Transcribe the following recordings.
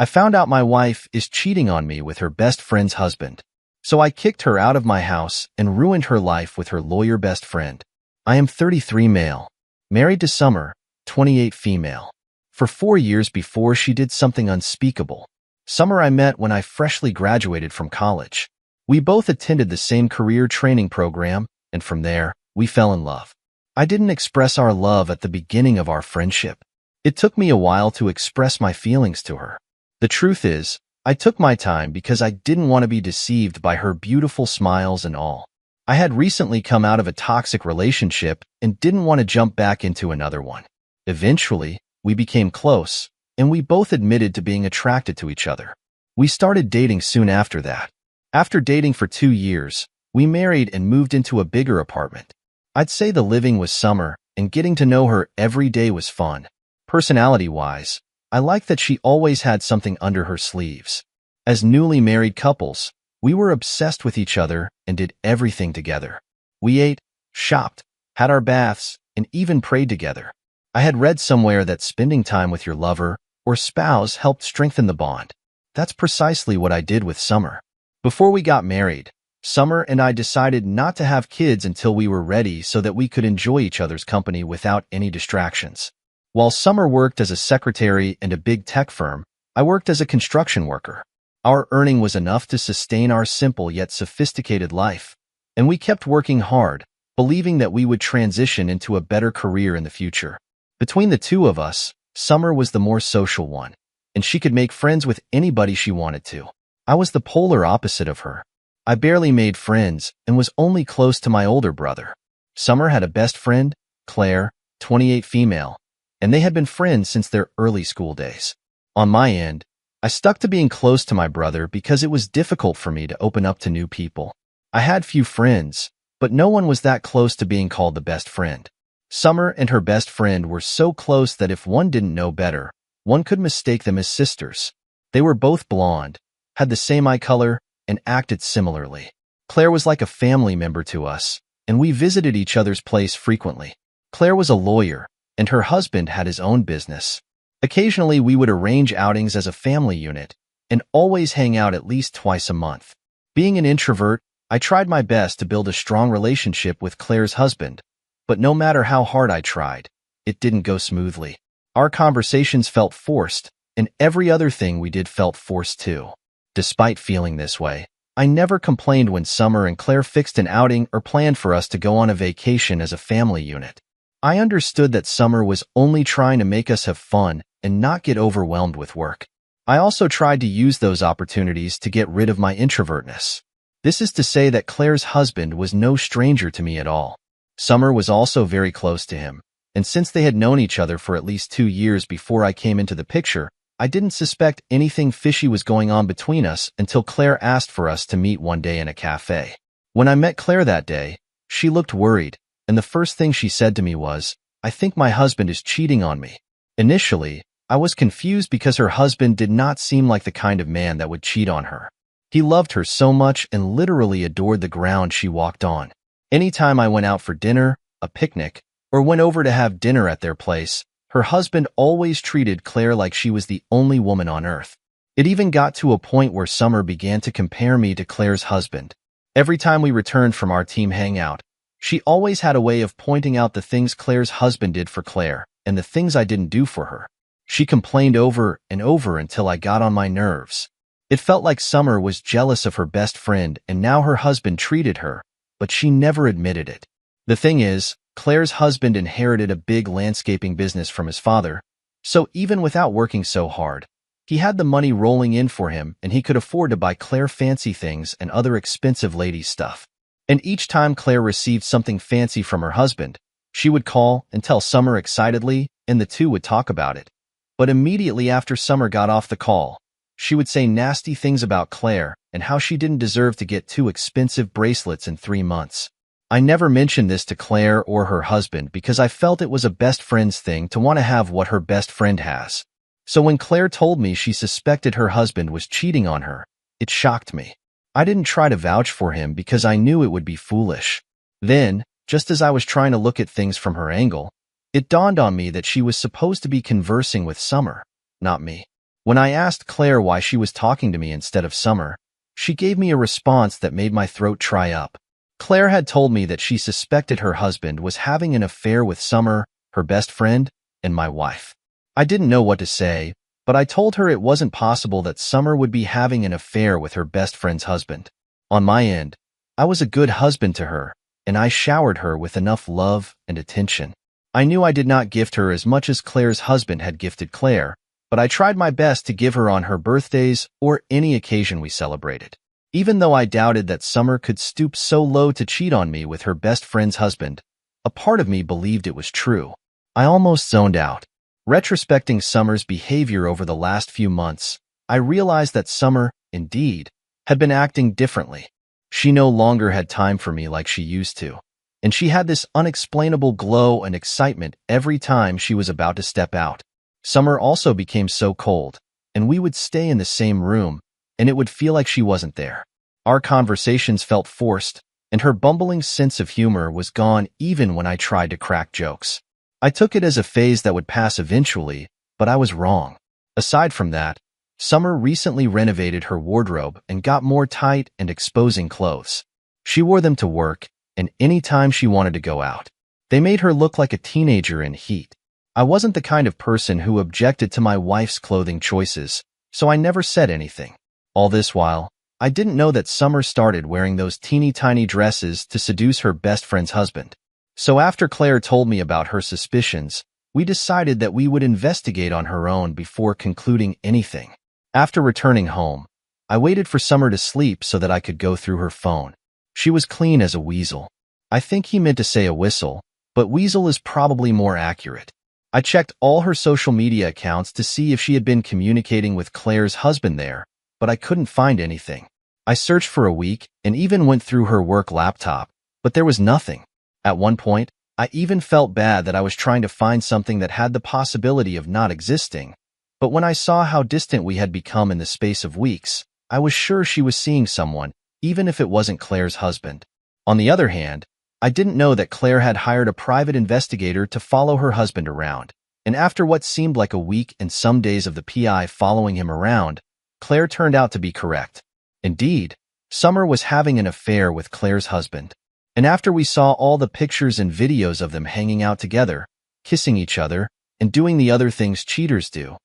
I found out my wife is cheating on me with her best friend's husband. So I kicked her out of my house and ruined her life with her lawyer best friend. I am 33 male, married to Summer, 28 female. For 4 years before she did something unspeakable. Summer I met when I freshly graduated from college. We both attended the same career training program, and from there, we fell in love. I didn't express our love at the beginning of our friendship. It took me a while to express my feelings to her. The truth is, I took my time because I didn't want to be deceived by her beautiful smiles and all. I had recently come out of a toxic relationship and didn't want to jump back into another one. Eventually, we became close, and we both admitted to being attracted to each other. We started dating soon after that. After dating for 2 years, we married and moved into a bigger apartment. I'd say the living was Summer, and getting to know her every day was fun. Personality-wise, I liked that she always had something under her sleeves. As newly married couples, we were obsessed with each other and did everything together. We ate, shopped, had our baths, and even prayed together. I had read somewhere that spending time with your lover or spouse helped strengthen the bond. That's precisely what I did with Summer. Before we got married, Summer and I decided not to have kids until we were ready so that we could enjoy each other's company without any distractions. While Summer worked as a secretary in a big tech firm, I worked as a construction worker. Our earning was enough to sustain our simple yet sophisticated life, and we kept working hard, believing that we would transition into a better career in the future. Between the two of us, Summer was the more social one, and she could make friends with anybody she wanted to. I was the polar opposite of her. I barely made friends and was only close to my older brother. Summer had a best friend, Claire, 28 female, and they had been friends since their early school days. On my end, I stuck to being close to my brother because it was difficult for me to open up to new people. I had few friends, but no one was that close to being called the best friend. Summer and her best friend were so close that if one didn't know better, one could mistake them as sisters. They were both blonde, had the same eye color, and acted similarly. Claire was like a family member to us, and we visited each other's place frequently. Claire was a lawyer, and her husband had his own business. Occasionally, we would arrange outings as a family unit, and always hang out at least twice a month. Being an introvert, I tried my best to build a strong relationship with Claire's husband, but no matter how hard I tried, it didn't go smoothly. Our conversations felt forced, and every other thing we did felt forced too. Despite feeling this way, I never complained when Summer and Claire fixed an outing or planned for us to go on a vacation as a family unit. I understood that Summer was only trying to make us have fun and not get overwhelmed with work. I also tried to use those opportunities to get rid of my introvertness. This is to say that Claire's husband was no stranger to me at all. Summer was also very close to him, and since they had known each other for at least 2 years before I came into the picture, I didn't suspect anything fishy was going on between us until Claire asked for us to meet one day in a cafe. When I met Claire that day, she looked worried, and the first thing she said to me was, "I think my husband is cheating on me." Initially, I was confused because her husband did not seem like the kind of man that would cheat on her. He loved her so much and literally adored the ground she walked on. Anytime I went out for dinner, a picnic, or went over to have dinner at their place, her husband always treated Claire like she was the only woman on earth. It even got to a point where Summer began to compare me to Claire's husband. Every time we returned from our team hangout, she always had a way of pointing out the things Claire's husband did for Claire and the things I didn't do for her. She complained over and over until I got on my nerves. It felt like Summer was jealous of her best friend and now her husband treated her, but she never admitted it. The thing is, Claire's husband inherited a big landscaping business from his father, so even without working so hard, he had the money rolling in for him and he could afford to buy Claire fancy things and other expensive ladies' stuff. And each time Claire received something fancy from her husband, she would call and tell Summer excitedly, and the two would talk about it. But immediately after Summer got off the call, she would say nasty things about Claire and how she didn't deserve to get 2 expensive bracelets in 3 months. I never mentioned this to Claire or her husband because I felt it was a best friend's thing to want to have what her best friend has. So when Claire told me she suspected her husband was cheating on her, it shocked me. I didn't try to vouch for him because I knew it would be foolish. Then, just as I was trying to look at things from her angle, it dawned on me that she was supposed to be conversing with Summer, not me. When I asked Claire why she was talking to me instead of Summer, she gave me a response that made my throat dry up. Claire had told me that she suspected her husband was having an affair with Summer, her best friend, and my wife. I didn't know what to say, but I told her it wasn't possible that Summer would be having an affair with her best friend's husband. On my end, I was a good husband to her, and I showered her with enough love and attention. I knew I did not gift her as much as Claire's husband had gifted Claire, but I tried my best to give her on her birthdays or any occasion we celebrated. Even though I doubted that Summer could stoop so low to cheat on me with her best friend's husband, a part of me believed it was true. I almost zoned out. Retrospecting Summer's behavior over the last few months, I realized that Summer, indeed, had been acting differently. She no longer had time for me like she used to, and she had this unexplainable glow and excitement every time she was about to step out. Summer also became so cold, and we would stay in the same room, and it would feel like she wasn't there. Our conversations felt forced, and her bumbling sense of humor was gone even when I tried to crack jokes. I took it as a phase that would pass eventually, but I was wrong. Aside from that, Summer recently renovated her wardrobe and got more tight and exposing clothes. She wore them to work, and any time she wanted to go out. They made her look like a teenager in heat. I wasn't the kind of person who objected to my wife's clothing choices, so I never said anything. All this while, I didn't know that Summer started wearing those teeny-tiny dresses to seduce her best friend's husband. So after Claire told me about her suspicions, we decided that we would investigate on her own before concluding anything. After returning home, I waited for Summer to sleep so that I could go through her phone. She was clean as a weasel. I think he meant to say a whistle, but weasel is probably more accurate. I checked all her social media accounts to see if she had been communicating with Claire's husband there, but I couldn't find anything. I searched for a week and even went through her work laptop, but there was nothing. At one point, I even felt bad that I was trying to find something that had the possibility of not existing, but when I saw how distant we had become in the space of weeks, I was sure she was seeing someone, even if it wasn't Claire's husband. On the other hand, I didn't know that Claire had hired a private investigator to follow her husband around, and after what seemed like a week and some days of the PI following him around, Claire turned out to be correct. Indeed, Summer was having an affair with Claire's husband. And after we saw all the pictures and videos of them hanging out together, kissing each other, and doing the other things cheaters do,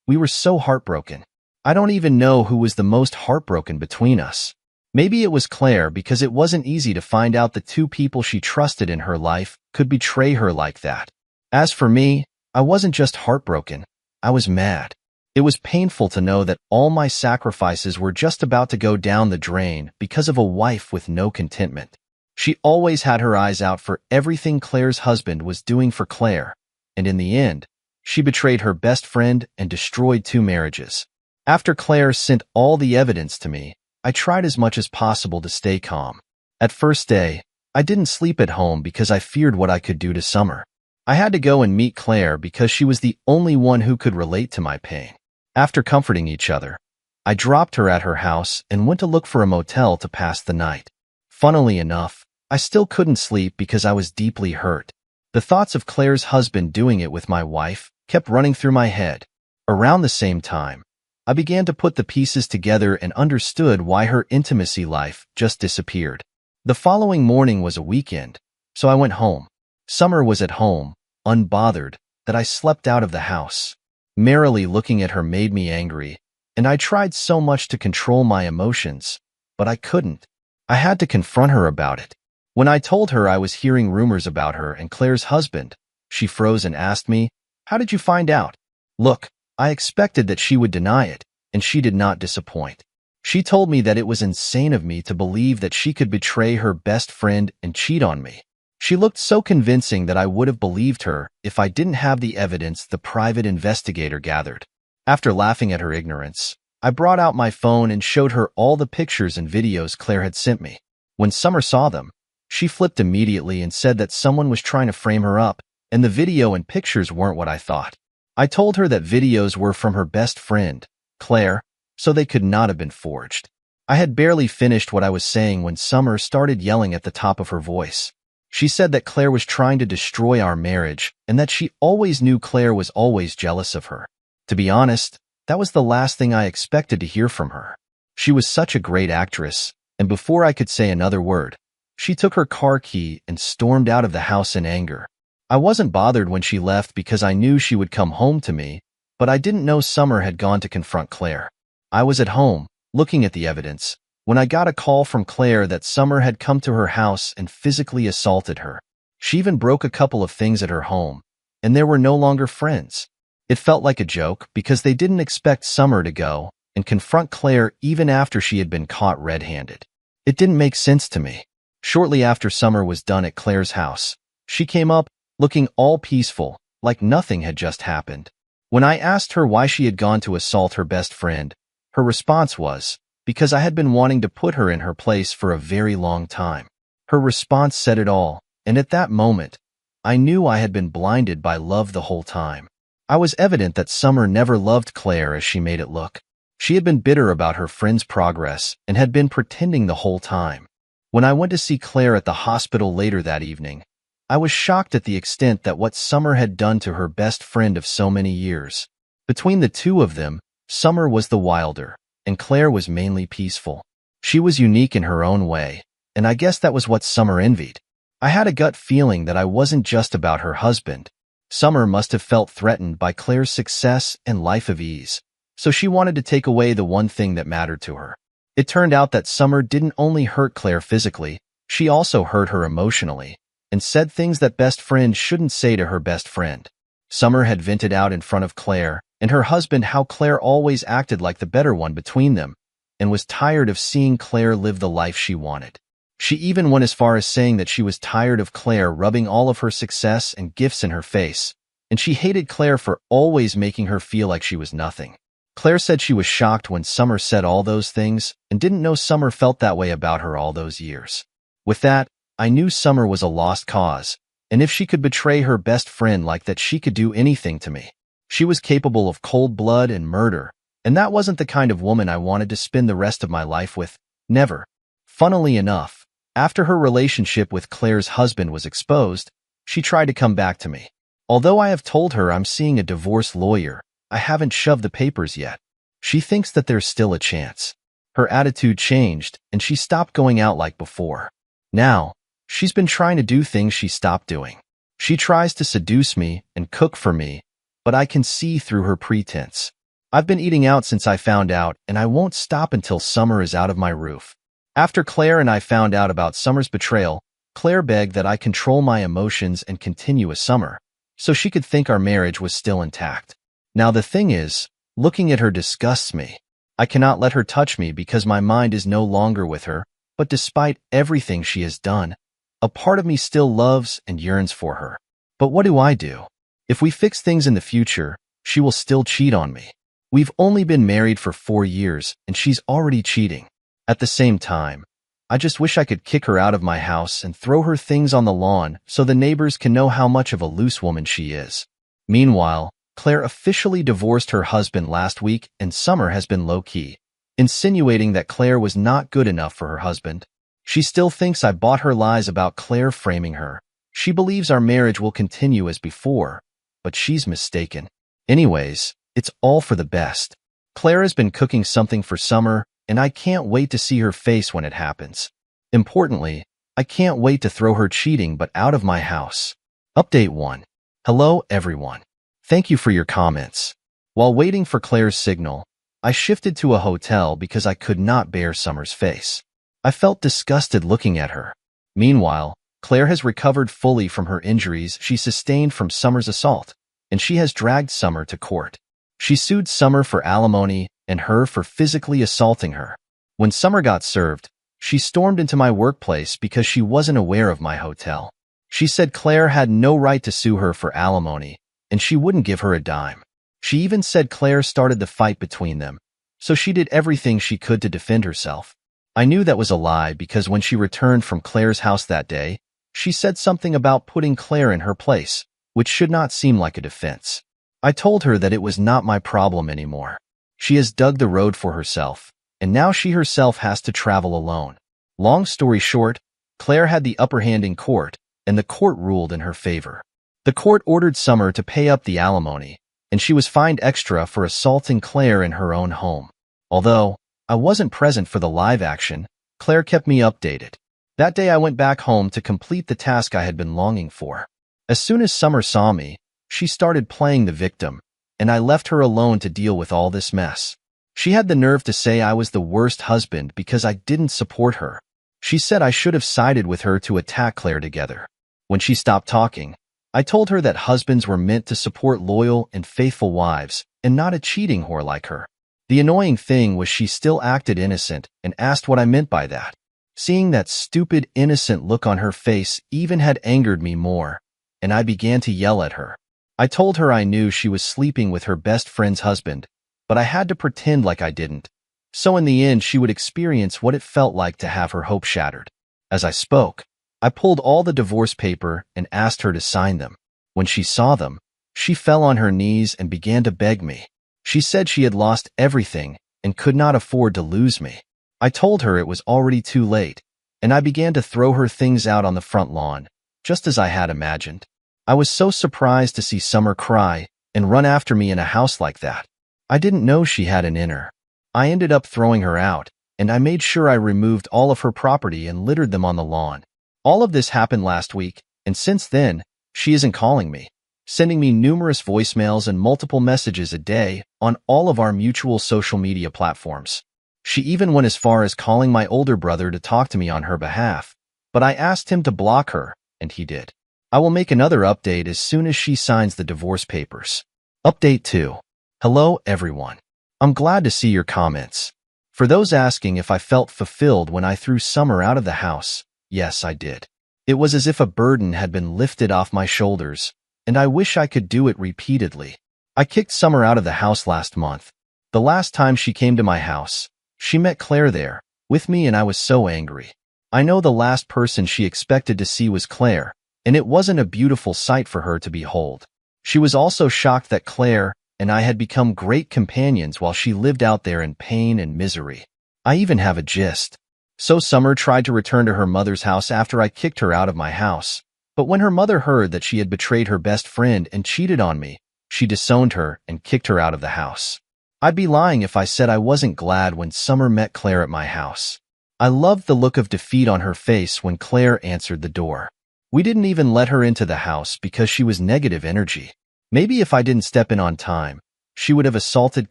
we were so heartbroken. I don't even know who was the most heartbroken between us. Maybe it was Claire because it wasn't easy to find out the two people she trusted in her life could betray her like that. As for me, I wasn't just heartbroken, I was mad. It was painful to know that all my sacrifices were just about to go down the drain because of a wife with no contentment. She always had her eyes out for everything Claire's husband was doing for Claire, and in the end, she betrayed her best friend and destroyed 2 marriages. After Claire sent all the evidence to me, I tried as much as possible to stay calm. At first day, I didn't sleep at home because I feared what I could do to Summer. I had to go and meet Claire because she was the only one who could relate to my pain. After comforting each other, I dropped her at her house and went to look for a motel to pass the night. Funnily enough, I still couldn't sleep because I was deeply hurt. The thoughts of Claire's husband doing it with my wife kept running through my head. Around the same time, I began to put the pieces together and understood why her intimacy life just disappeared. The following morning was a weekend, so I went home. Summer was at home, unbothered, that I slept out of the house. Merrily looking at her made me angry, and I tried so much to control my emotions, but I couldn't. I had to confront her about it. When I told her I was hearing rumors about her and Claire's husband, she froze and asked me, "How did you find out?" Look, I expected that she would deny it, and she did not disappoint. She told me that it was insane of me to believe that she could betray her best friend and cheat on me. She looked so convincing that I would have believed her if I didn't have the evidence the private investigator gathered. After laughing at her ignorance, I brought out my phone and showed her all the pictures and videos Claire had sent me. When Summer saw them, she flipped immediately and said that someone was trying to frame her up, and the video and pictures weren't what I thought. I told her that videos were from her best friend, Claire, so they could not have been forged. I had barely finished what I was saying when Summer started yelling at the top of her voice. She said that Claire was trying to destroy our marriage and that she always knew Claire was always jealous of her. To be honest, that was the last thing I expected to hear from her. She was such a great actress, and before I could say another word, she took her car key and stormed out of the house in anger. I wasn't bothered when she left because I knew she would come home to me, but I didn't know Summer had gone to confront Claire. I was at home, looking at the evidence, when I got a call from Claire that Summer had come to her house and physically assaulted her. She even broke a couple of things at her home, and they were no longer friends. It felt like a joke because they didn't expect Summer to go and confront Claire even after she had been caught red-handed. It didn't make sense to me. Shortly after Summer was done at Claire's house, she came up, looking all peaceful, like nothing had just happened. When I asked her why she had gone to assault her best friend, her response was, because I had been wanting to put her in her place for a very long time. Her response said it all, and at that moment, I knew I had been blinded by love the whole time. I was evident that Summer never loved Claire as she made it look. She had been bitter about her friend's progress and had been pretending the whole time. When I went to see Claire at the hospital later that evening, I was shocked at the extent that what Summer had done to her best friend of so many years. Between the two of them, Summer was the wilder, and Claire was mainly peaceful. She was unique in her own way, and I guess that was what Summer envied. I had a gut feeling that I wasn't just about her husband. Summer must have felt threatened by Claire's success and life of ease, so she wanted to take away the one thing that mattered to her. It turned out that Summer didn't only hurt Claire physically, she also hurt her emotionally, and said things that best friends shouldn't say to her best friend. Summer had vented out in front of Claire and her husband how Claire always acted like the better one between them, and was tired of seeing Claire live the life she wanted. She even went as far as saying that she was tired of Claire rubbing all of her success and gifts in her face, and she hated Claire for always making her feel like she was nothing. Claire said she was shocked when Summer said all those things and didn't know Summer felt that way about her all those years. With that, I knew Summer was a lost cause, and if she could betray her best friend like that, she could do anything to me. She was capable of cold blood and murder, and that wasn't the kind of woman I wanted to spend the rest of my life with. Never. Funnily enough, after her relationship with Claire's husband was exposed, she tried to come back to me. Although I have told her I'm seeing a divorce lawyer, I haven't shoved the papers yet. She thinks that there's still a chance. Her attitude changed, and she stopped going out like before. Now, she's been trying to do things she stopped doing. She tries to seduce me and cook for me, but I can see through her pretense. I've been eating out since I found out, and I won't stop until Summer is out of my roof. After Claire and I found out about Summer's betrayal, Claire begged that I control my emotions and continue as Summer, so she could think our marriage was still intact. Now the thing is, looking at her disgusts me. I cannot let her touch me because my mind is no longer with her, but despite everything she has done, a part of me still loves and yearns for her. But what do I do? If we fix things in the future, she will still cheat on me. We've only been married for 4 years, and she's already cheating. At the same time, I just wish I could kick her out of my house and throw her things on the lawn so the neighbors can know how much of a loose woman she is. Meanwhile, Claire officially divorced her husband last week, and Summer has been low-key, insinuating that Claire was not good enough for her husband. She still thinks I bought her lies about Claire framing her. She believes our marriage will continue as before, but she's mistaken. Anyways, it's all for the best. Claire has been cooking something for Summer, and I can't wait to see her face when it happens. Importantly, I can't wait to throw her cheating but out of my house. Update 1. Hello, everyone. Thank you for your comments. While waiting for Claire's signal, I shifted to a hotel because I could not bear Summer's face. I felt disgusted looking at her. Meanwhile, Claire has recovered fully from her injuries she sustained from Summer's assault, and she has dragged Summer to court. She sued Summer for alimony and her for physically assaulting her. When Summer got served, she stormed into my workplace because she wasn't aware of my hotel. She said Claire had no right to sue her for alimony, and she wouldn't give her a dime. She even said Claire started the fight between them, so she did everything she could to defend herself. I knew that was a lie because when she returned from Claire's house that day, she said something about putting Claire in her place, which should not seem like a defense. I told her that it was not my problem anymore. She has dug the road for herself, and now she herself has to travel alone. Long story short, Claire had the upper hand in court, and the court ruled in her favor. The court ordered Summer to pay up the alimony, and she was fined extra for assaulting Claire in her own home. Although I wasn't present for the live action, Claire kept me updated. That day I went back home to complete the task I had been longing for. As soon as Summer saw me, she started playing the victim, and I left her alone to deal with all this mess. She had the nerve to say I was the worst husband because I didn't support her. She said I should have sided with her to attack Claire together. When she stopped talking, I told her that husbands were meant to support loyal and faithful wives and not a cheating whore like her. The annoying thing was she still acted innocent and asked what I meant by that. Seeing that stupid, innocent look on her face even had angered me more, and I began to yell at her. I told her I knew she was sleeping with her best friend's husband, but I had to pretend like I didn't. So in the end, she would experience what it felt like to have her hope shattered. As I spoke, I pulled all the divorce paper and asked her to sign them. When she saw them, she fell on her knees and began to beg me. She said she had lost everything and could not afford to lose me. I told her it was already too late, and I began to throw her things out on the front lawn, just as I had imagined. I was so surprised to see Summer cry and run after me in a house like that. I didn't know she had an inner. I ended up throwing her out, and I made sure I removed all of her property and littered them on the lawn. All of this happened last week, and since then, she isn't calling me, sending me numerous voicemails and multiple messages a day on all of our mutual social media platforms. She even went as far as calling my older brother to talk to me on her behalf, but I asked him to block her, and he did. I will make another update as soon as she signs the divorce papers. Update 2. Hello, everyone. I'm glad to see your comments. For those asking if I felt fulfilled when I threw Summer out of the house, yes, I did. It was as if a burden had been lifted off my shoulders, and I wish I could do it repeatedly. I kicked Summer out of the house last month. The last time she came to my house, she met Claire there, with me, and I was so angry. I know the last person she expected to see was Claire, and it wasn't a beautiful sight for her to behold. She was also shocked that Claire and I had become great companions while she lived out there in pain and misery. I even have a gist. So Summer tried to return to her mother's house after I kicked her out of my house, but when her mother heard that she had betrayed her best friend and cheated on me, she disowned her and kicked her out of the house. I'd be lying if I said I wasn't glad when Summer met Claire at my house. I loved the look of defeat on her face when Claire answered the door. We didn't even let her into the house because she was negative energy. Maybe if I didn't step in on time, she would have assaulted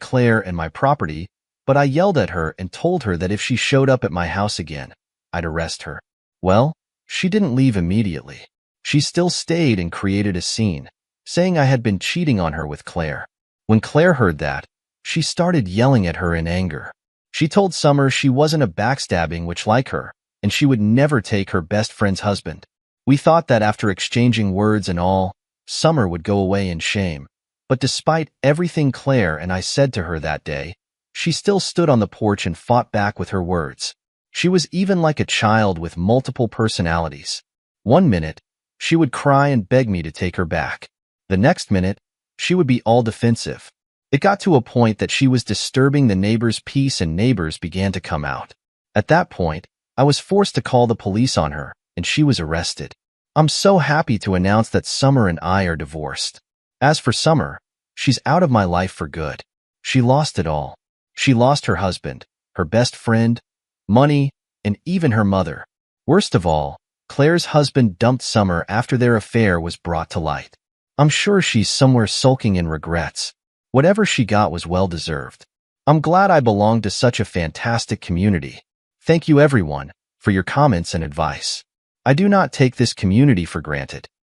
Claire and my property, but I yelled at her and told her that if she showed up at my house again, I'd arrest her. Well, she didn't leave immediately. She still stayed and created a scene, saying I had been cheating on her with Claire. When Claire heard that, she started yelling at her in anger. She told Summer she wasn't a backstabbing witch like her, and she would never take her best friend's husband. We thought that after exchanging words and all, Summer would go away in shame. But despite everything Claire and I said to her that day, she still stood on the porch and fought back with her words. She was even like a child with multiple personalities. One minute, she would cry and beg me to take her back. The next minute, she would be all defensive. It got to a point that she was disturbing the neighbors' peace and neighbors began to come out. At that point, I was forced to call the police on her, and she was arrested. I'm so happy to announce that Summer and I are divorced. As for Summer, she's out of my life for good. She lost it all. She lost her husband, her best friend, money, and even her mother. Worst of all, Claire's husband dumped Summer after their affair was brought to light. I'm sure she's somewhere sulking in regrets. Whatever she got was well-deserved. I'm glad I belong to such a fantastic community. Thank you everyone for your comments and advice. I do not take this community for granted.